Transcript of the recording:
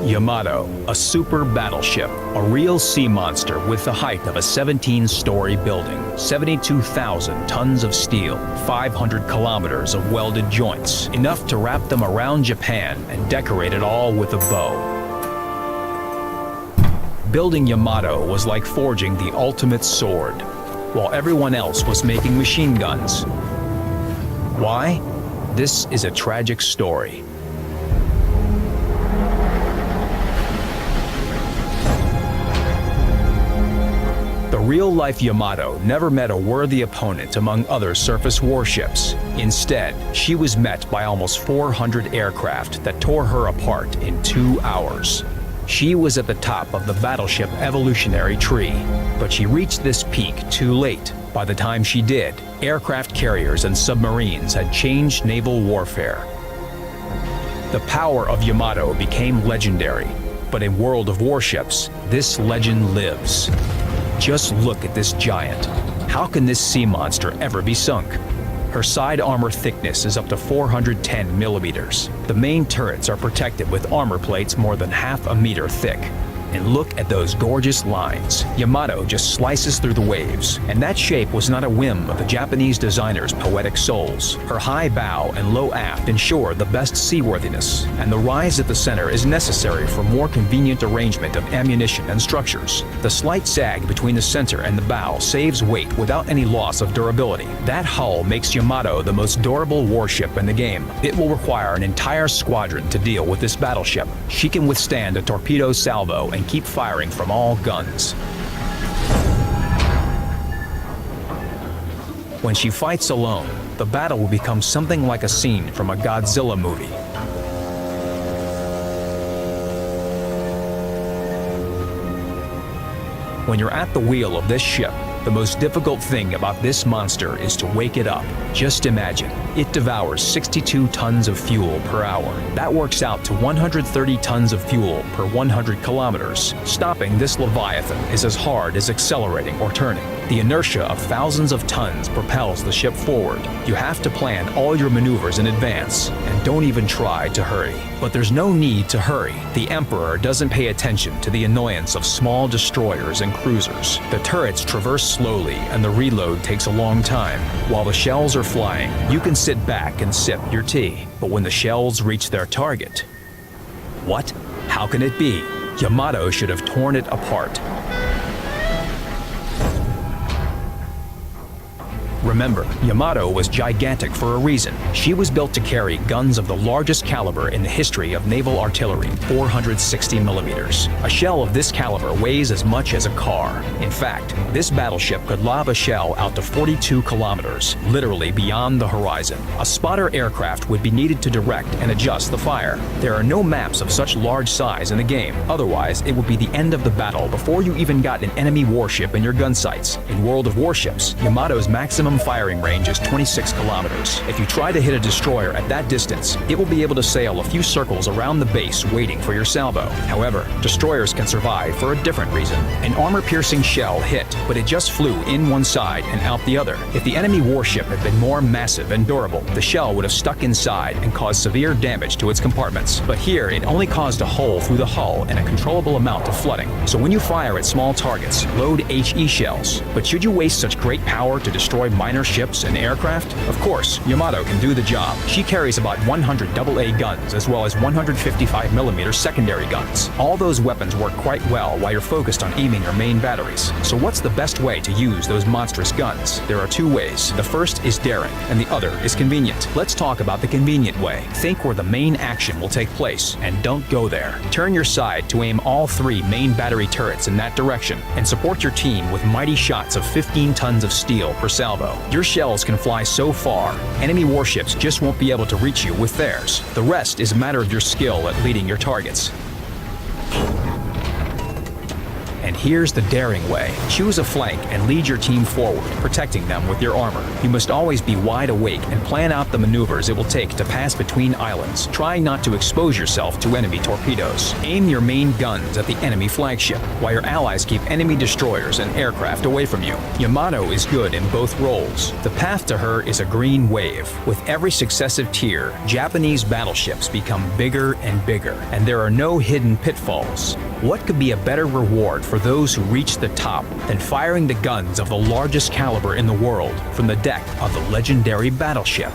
Yamato, a super battleship, a real sea monster with the height of a 17-story building, 72,000 tons of steel, 500 kilometers of welded joints, enough to wrap them around Japan and decorate it all with a bow. Building Yamato was like forging the ultimate sword, while everyone else was making machine guns. Why? This is a tragic story. The real-life Yamato never met a worthy opponent among other surface warships. Instead, she was met by almost 400 aircraft that tore her apart in 2 hours. She was at the top of the battleship evolutionary tree, but she reached this peak too late. By the time she did, aircraft carriers and submarines had changed naval warfare. The power of Yamato became legendary, but in World of Warships, this legend lives. Just look at this giant. How can this sea monster ever be sunk? Her side armor thickness is up to 410 millimeters. The main turrets are protected with armor plates more than half a meter thick. And look at those gorgeous lines. Yamato just slices through the waves, and that shape was not a whim of the Japanese designer's poetic souls. Her high bow and low aft ensure the best seaworthiness, and the rise at the center is necessary for more convenient arrangement of ammunition and structures. The slight sag between the center and the bow saves weight without any loss of durability. That hull makes Yamato the most durable warship in the game. It will require an entire squadron to deal with this battleship. She can withstand a torpedo salvo and keep firing from all guns. When she fights alone, the battle will become something like a scene from a Godzilla movie. When you're at the wheel of this ship, the most difficult thing about this monster is to wake it up. Just imagine, it devours 62 tons of fuel per hour. That works out to 130 tons of fuel per 100 kilometers. Stopping this Leviathan is as hard as accelerating or turning. The inertia of thousands of tons propels the ship forward. You have to plan all your maneuvers in advance, and don't even try to hurry. But there's no need to hurry. The Emperor doesn't pay attention to the annoyance of small destroyers and cruisers. The turrets traverse slowly, and the reload takes a long time. While the shells are flying, you can sit back and sip your tea. But when the shells reach their target, what? How can it be? Yamato should have torn it apart. Remember, Yamato was gigantic for a reason. She was built to carry guns of the largest caliber in the history of naval artillery, 460 millimeters. A shell of this caliber weighs as much as a car. In fact, this battleship could lob a shell out to 42 kilometers, literally beyond the horizon. A spotter aircraft would be needed to direct and adjust the fire. There are no maps of such large size in the game, otherwise it would be the end of the battle before you even got an enemy warship in your gun sights. In World of Warships, Yamato's maximum firing range is 26 kilometers. If you try to hit a destroyer at that distance, it will be able to sail a few circles around the base waiting for your salvo. However, destroyers can survive for a different reason. An armor-piercing shell hit, but it just flew in one side and out the other. If the enemy warship had been more massive and durable, the shell would have stuck inside and caused severe damage to its compartments. But here, it only caused a hole through the hull and a controllable amount of flooding. So when you fire at small targets, load HE shells. But should you waste such great power to destroy minor ships and aircraft? Of course, Yamato can do the job. She carries about 100 AA guns as well as 155mm secondary guns. All those weapons work quite well while you're focused on aiming your main batteries. So what's the best way to use those monstrous guns? There are 2 ways. The first is daring, and the other is convenient. Let's talk about the convenient way. Think where the main action will take place, and don't go there. Turn your side to aim all 3 main battery turrets in that direction, and support your team with mighty shots of 15 tons of steel per salvo. Your shells can fly so far, enemy warships just won't be able to reach you with theirs. The rest is a matter of your skill at leading your targets. And here's the daring way. Choose a flank and lead your team forward, protecting them with your armor. You must always be wide awake and plan out the maneuvers it will take to pass between islands, trying not to expose yourself to enemy torpedoes. Aim your main guns at the enemy flagship, while your allies keep enemy destroyers and aircraft away from you. Yamato is good in both roles. The path to her is a green wave. With every successive tier, Japanese battleships become bigger and bigger, and there are no hidden pitfalls. What could be a better reward for those who reach the top than firing the guns of the largest caliber in the world from the deck of the legendary battleship?